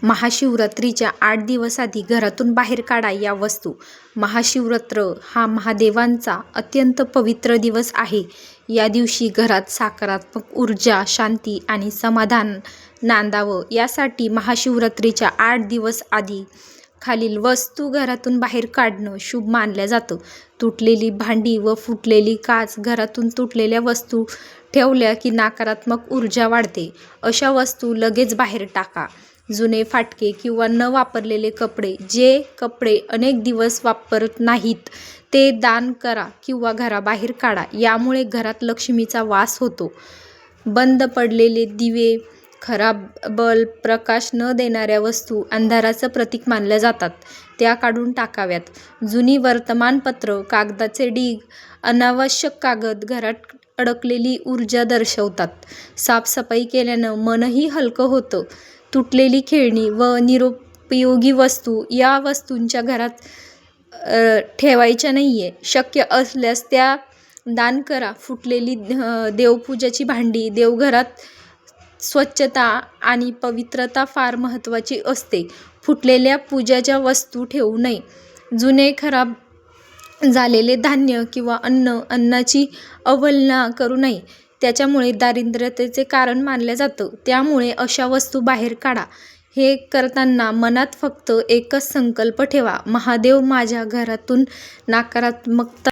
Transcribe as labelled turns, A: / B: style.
A: महाशिवरात्रीच्या 8 दिवस आधी घरातून बाहेर काढा या वस्तू. महाशिवरात्र हा महादेवांचा अत्यंत पवित्र दिवस आहे. या दिवशी घरात सकारात्मक ऊर्जा, शांती आणि समाधान नांदावं यासाठी महाशिवरात्रीच्या 8 दिवस आधी खालील वस्तू घरातून बाहेर काढणं शुभ मानलं जातं. तुटलेली भांडी व फुटलेली काच. घरातून तुटलेल्या वस्तू ठेवल्या की नकारात्मक ऊर्जा वाढते. अशा वस्तू लगेच बाहेर टाका. जुने फाटके किंवा न वापरलेले कपडे. जे कपडे अनेक दिवस वापरत नाहीत ते दान करा किंवा घराबाहेर काढा. यामुळे घरात लक्ष्मीचा वास होतो. बंद पडलेले दिवे. खराब बल्ब, प्रकाश न देणाऱ्या वस्तू अंधाराचं प्रतीक मानल्या जातात, त्या काढून टाकाव्यात. जुनी वर्तमानपत्र, कागदाचे ढीग, अनावश्यक कागद घरात अडकलेली ऊर्जा दर्शवतात. साफसफाई केल्यानं मनही हलकं होतं. तुटलेली खेळणी व निरुपयोगी वस्तू या वस्तूंच्या घरात ठेवायच्या नाहीये. शक्य असल्यास त्या दान करा. फुटलेली देवपूजाची भांडी. देवघरात स्वच्छता आणि पवित्रता फार महत्त्वाची असते. फुटलेल्या पूजाच्या वस्तू ठेवू नये. जुने खराब झालेले धान्य किंवा अन्नाची अवहेलना करू नये. त्याच्यामुळे दारिद्र्यतेचे कारण मानलं जातं. त्यामुळे अशा वस्तू बाहेर काढा. हे करताना मनात फक्त एकच संकल्प ठेवा, महादेव माझ्या घरातून नकारात्मकता